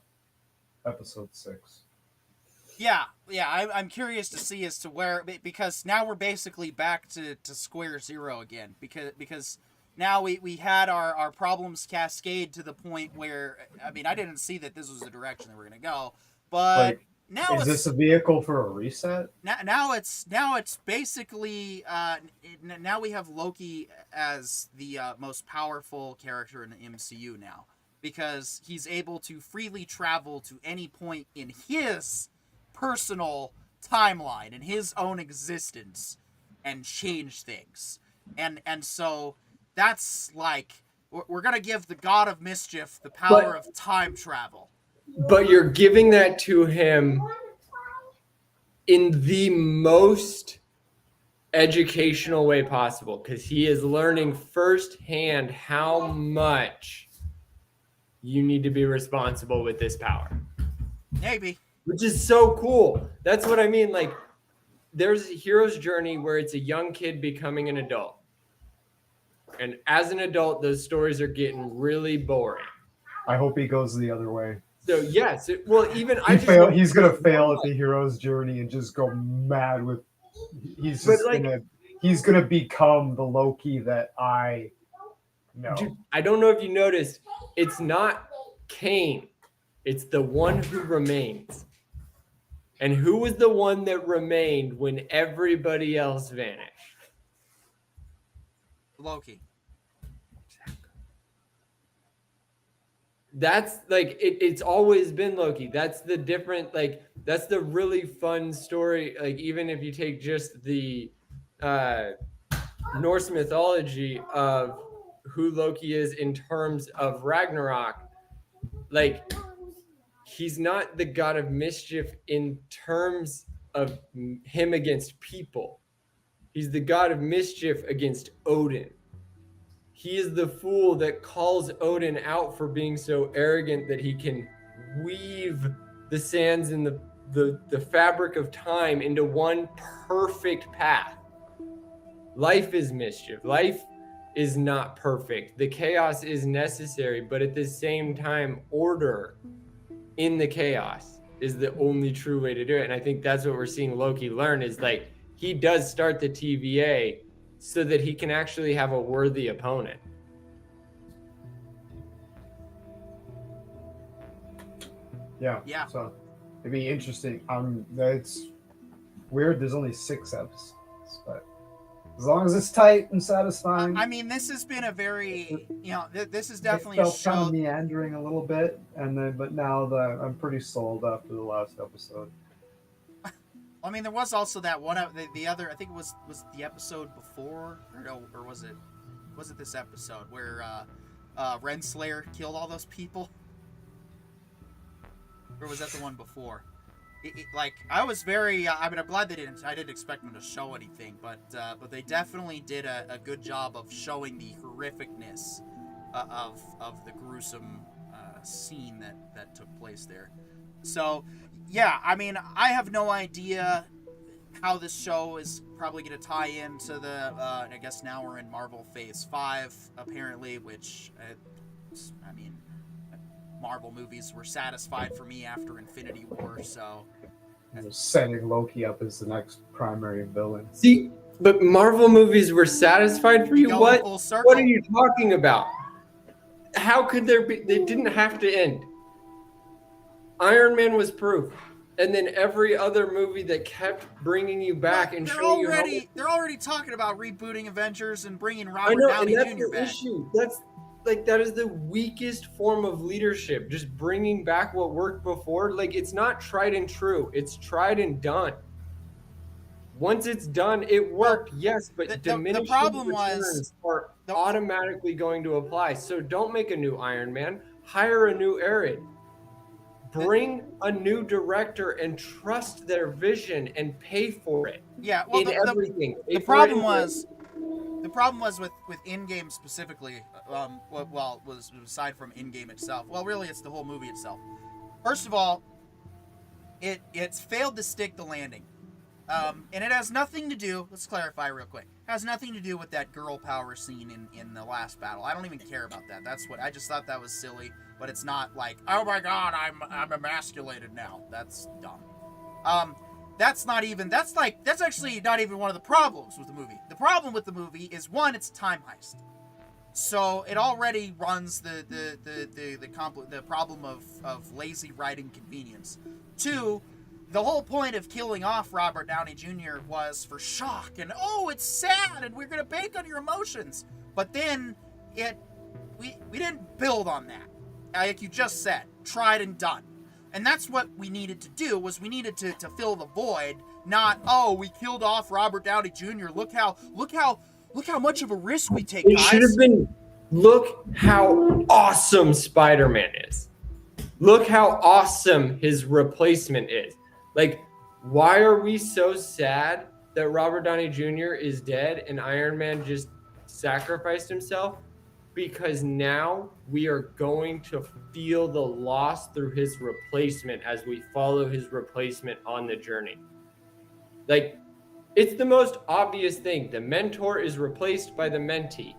episode 6. Yeah, I'm curious to see as to where, because now we're basically back to square zero again, because now we had our problems cascade to the point where, I mean, I didn't see that this was the direction that we're going to go, but now is this a vehicle for a reset? Now it's basically, now we have Loki as the most powerful character in the MCU now, because he's able to freely travel to any point in his personal timeline in his own existence and change things, and so that's like we're gonna give the god of mischief the power of time travel, but you're giving that to him in the most educational way possible, because he is learning firsthand how much you need to be responsible with this power. Maybe. Which is so cool. That's what I mean. Like, there's a hero's journey where it's a young kid becoming an adult. And as an adult, those stories are getting really boring. I hope he goes the other way. So yes, even He's gonna fail at the hero's journey and just go mad with. He's gonna become the Loki that I know. Dude, I don't know if you noticed, it's not Kane, it's the one who remains. And who was the one that remained when everybody else vanished? Loki. That's like it's always been Loki. That's the different, like that's the really fun story. Like even if you take just the Norse mythology of who Loki is in terms of Ragnarok, like he's not the god of mischief in terms of him against people. He's the god of mischief against Odin. He is the fool that calls Odin out for being so arrogant that he can weave the sands in the fabric of time into one perfect path. Life is mischief. Life is not perfect. The chaos is necessary, but at the same time, order in the chaos is the only true way to do it. And I think that's what we're seeing Loki learn is like he does start the TVA so that he can actually have a worthy opponent. Yeah. So it'd be interesting. That's weird. There's only 6 episodes, but as long as it's tight and satisfying. I mean, this has been a very, this is definitely it a felt show. kind of meandering a little bit, but now I'm pretty sold after the last episode. I mean, there was also that one. The other, I think it was the episode before, or was it this episode where Renslayer killed all those people, or was that the one before? Like I was very. I mean, I'm glad they didn't. I didn't expect them to show anything, but they definitely did a good job of showing the horrificness of the gruesome scene that took place there. So. Yeah, I mean, I have no idea how this show is probably going to tie into the, I guess now we're in Marvel Phase 5, apparently, which, I mean, Marvel movies were satisfied for me after Infinity War, so... Setting Loki up as the next primary villain. See, but Marvel movies were satisfied for you? What? What are you talking about? How could there be... They didn't have to end. Iron Man was proof, and then every other movie that kept bringing you back and showing you how... They're already talking about rebooting Avengers and bringing Robert Downey Jr. back. The issue. That is the weakest form of leadership. Just bringing back what worked before. Like it's not tried and true. It's tried and done. Once it's done, it worked. Yes, but diminishing returns are automatically going to apply. So don't make a new Iron Man. Hire a new Aaron. Bring a new director and trust their vision and pay for it. Yeah, well, everything. The problem was with in-game specifically. Was aside from in-game itself. Well, really, it's the whole movie itself. First of all, it's failed to stick the landing, and it has nothing to do. Let's clarify real quick. It has nothing to do with that girl power scene in the last battle. I don't even care about that. I just thought that was silly. But it's not like, oh my god, I'm emasculated now. That's dumb. That's actually not even one of the problems with the movie. The problem with the movie is, one, it's a time heist. So it already runs the problem of lazy writing convenience. 2, the whole point of killing off Robert Downey Jr. was for shock and, oh, it's sad and we're gonna bank on your emotions. But then we didn't build on that. Like you just said, tried and done. And that's what we needed to do, was we needed to fill the void, not, oh, we killed off Robert Downey Jr. Look how much of a risk we take, guys. It should have been, look how awesome Spider-Man is. Look how awesome his replacement is. Like, why are we so sad that Robert Downey Jr. is dead and Iron Man just sacrificed himself? Because now we are going to feel the loss through his replacement as we follow his replacement on the journey. Like, It's the most obvious thing. The mentor is replaced by the mentee.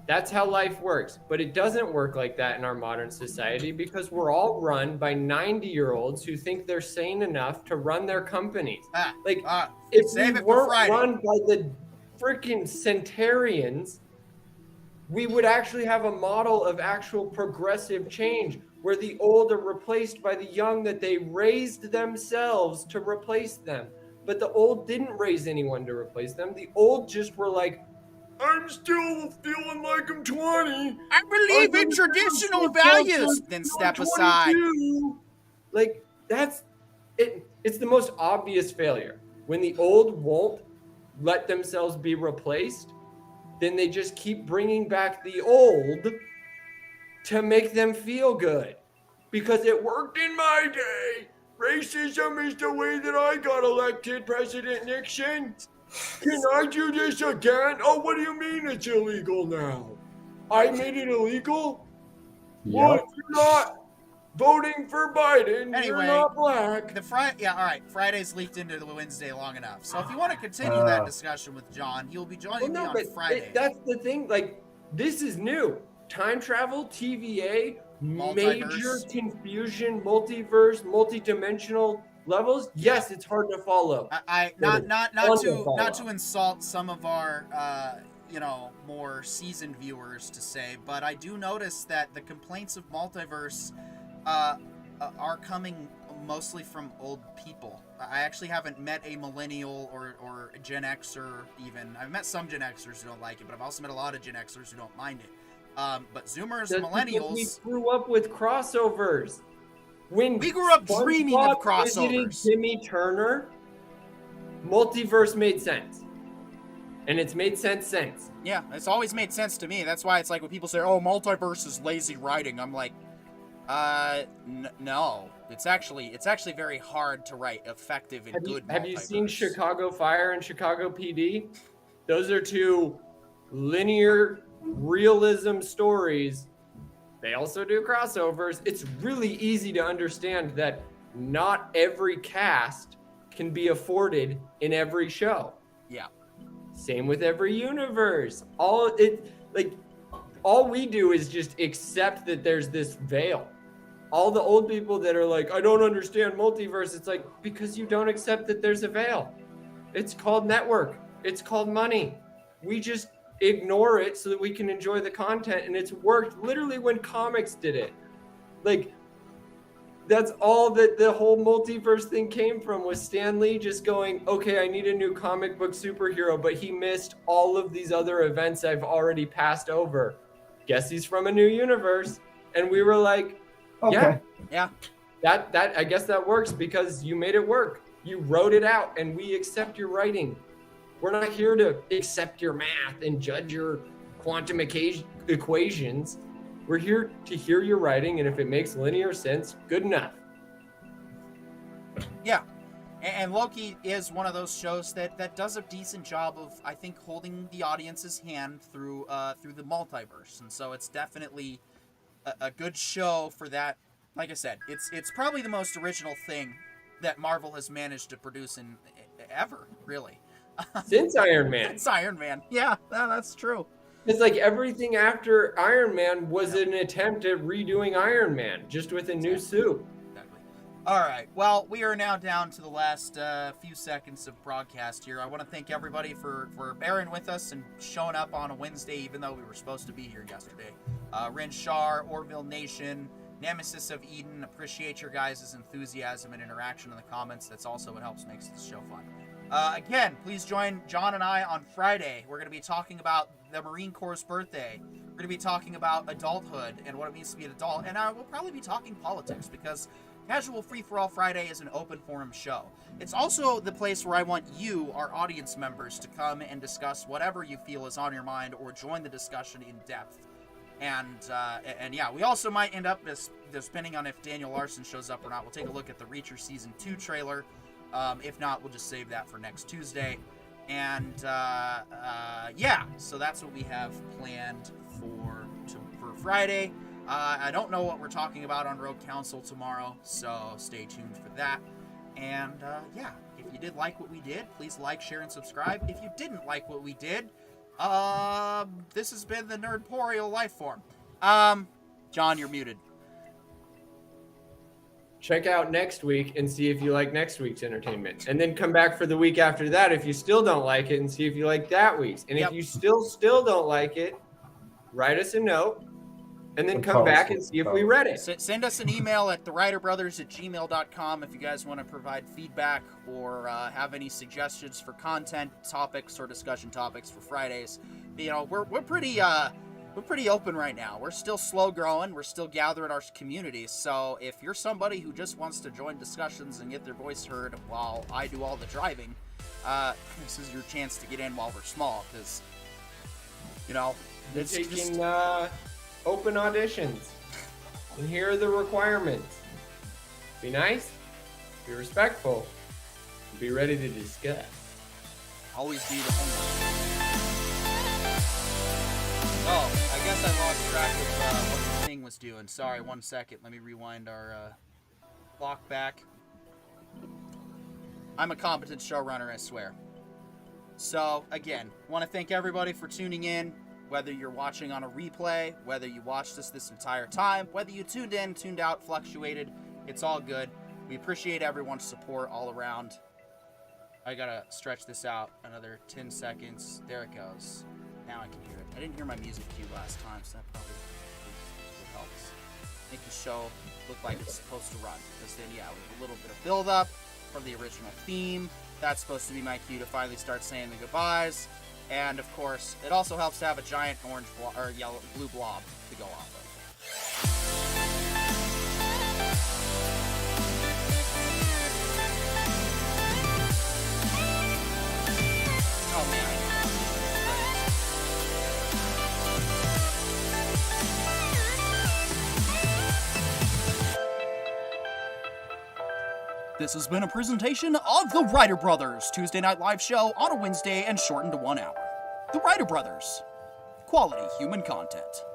That's how life works. But it doesn't work like that in our modern society because we're all run by 90-year-olds who think they're sane enough to run their companies. If save we it for weren't Friday. run by the freaking centenarians, we would actually have a model of actual progressive change where the old are replaced by the young that they raised themselves to replace them. But the old didn't raise anyone to replace them. The old just were like, I'm still feeling like I'm 20. I believe in traditional values. Then step aside. Like, that's it. It's the most obvious failure. When the old won't let themselves be replaced, then they just keep bringing back the old to make them feel good. Because it worked in my day. Racism is the way that I got elected, President Nixon. Can I do this again? Oh, what do you mean it's illegal now? I made it illegal? Well, Yep. if you're not voting for Biden, Anyway, you're not black. All right. Friday's leaked into the Wednesday long enough. So if you want to continue that discussion with John, he'll be joining me on Friday. That's the thing. Like, this is new. Time travel, TVA, major Multiverse. confusion, multiverse, multidimensional levels. Yes, it's hard to follow. Not to insult some of our more seasoned viewers to say, but I do notice that the complaints of multiverse are coming mostly from old people. I actually haven't met a millennial or a Gen Xer even. I've met some Gen Xers who don't like it, but I've also met a lot of Gen Xers who don't mind it. But Zoomers and millennials. We grew up with crossovers. When we grew up dreaming of crossovers. Timmy Turner, multiverse made sense. And it's made sense. Yeah, it's always made sense to me. That's why it's like when people say, oh, multiverse is lazy writing. I'm like, no. It's actually very hard to write effective and good multiverse. Have you seen Chicago Fire and Chicago PD? Those are two linear realism stories. They also do crossovers. It's really easy to understand that not every cast can be afforded in every show. Yeah. Same with every universe. All we do is just accept that there's this veil. All the old people that are like, I don't understand multiverse. It's like, because you don't accept that there's a veil. It's called network. It's called money. We just ignore it so that we can enjoy the content, and it's worked literally when comics did it. Like, that's all that the whole multiverse thing came from, was Stan Lee just going, okay, I need a new comic book superhero, but he missed all of these other events I've already passed over. Guess he's from a new universe. And we were like, Okay. Yeah. That I guess that works because you made it work. You wrote it out, and we accept your writing. We're not here to accept your math and judge your quantum equations. We're here to hear your writing, and if it makes linear sense, good enough. Yeah. And Loki is one of those shows that does a decent job of, I think, holding the audience's hand through the multiverse. And so it's definitely a good show for that. Like I said, it's probably the most original thing that Marvel has managed to produce in ever, really. Since Iron Man. Since Iron Man. Yeah, that's true. It's like everything after Iron Man was an attempt at redoing Iron Man, just with a new suit. Exactly. All right. Well, we are now down to the last few seconds of broadcast here. I want to thank everybody for bearing with us and showing up on a Wednesday, even though we were supposed to be here yesterday. Rin Shar, Orville Nation, Nemesis of Eden, appreciate your guys' enthusiasm and interaction in the comments. That's also what helps makes this show fun. Again, please join John and I on Friday. We're going to be talking about the Marine Corps' birthday. We're going to be talking about adulthood and what it means to be an adult. And we'll probably be talking politics because Casual Free For All Friday is an open forum show. It's also the place where I want you, our audience members, to come and discuss whatever you feel is on your mind or join the discussion in depth. And yeah, we also might end up, depending on if Daniel Larson shows up or not, we'll take a look at the Reacher Season 2 trailer. If not, we'll just save that for next Tuesday. And yeah, so that's what we have planned for Friday. I don't know what we're talking about on Rogue Council tomorrow, so stay tuned for that. And yeah, if you did like what we did, please like, share, and subscribe. If you didn't like what we did, this has been the Nerdporial Lifeform. John, you're muted. Check out next week and see if you like next week's entertainment. And then come back for the week after that if you still don't like it, and see if you like that week's. And if you still don't like it, write us a note and then come back and see if we read it. Send us an email at thewriterbrothers@gmail.com if you guys want to provide feedback or have any suggestions for content topics or discussion topics for Fridays. You know, we're pretty open right now. We're still slow growing. We're still gathering our community. So if you're somebody who just wants to join discussions and get their voice heard while I do all the driving, this is your chance to get in while we're small, because, you know, it's taking open auditions. And here are the requirements. Be nice, be respectful, and be ready to discuss. Always do the homework. Oh, I guess I lost track of what the thing was doing. Sorry, 1 second. Let me rewind our clock back. I'm a competent showrunner, I swear. So, again, want to thank everybody for tuning in. Whether you're watching on a replay, whether you watched this entire time, whether you tuned in, tuned out, fluctuated, it's all good. We appreciate everyone's support all around. I gotta stretch this out another 10 seconds. There it goes. Now I can hear it. I didn't hear my music cue last time, so that probably helps. Make the show look like it's supposed to run. Because then, yeah, with a little bit of build-up from the original theme. That's supposed to be my cue to finally start saying the goodbyes. And of course, it also helps to have a giant orange or blue blob to go off of. Oh man. This has been a presentation of the Writer Brothers, Tuesday Night Live show on a Wednesday and shortened to 1 hour. The Writer Brothers. Quality human content.